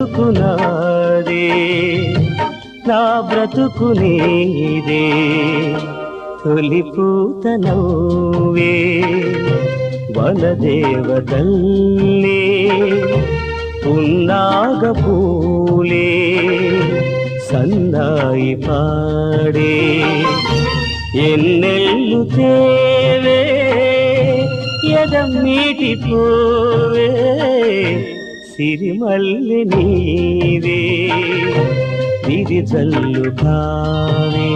బ్రతుకు నాదే నా బ్రతుకు నీదే తొలి పూత నవ్వే వనదేవతల్లే పున్నాగ పూలే సన్నాయి పాడే ఎన్నెల్లు తేవే ఎదమ్మీటి పోవే సిరిమల్లి నీవే విరిజల్లు కావే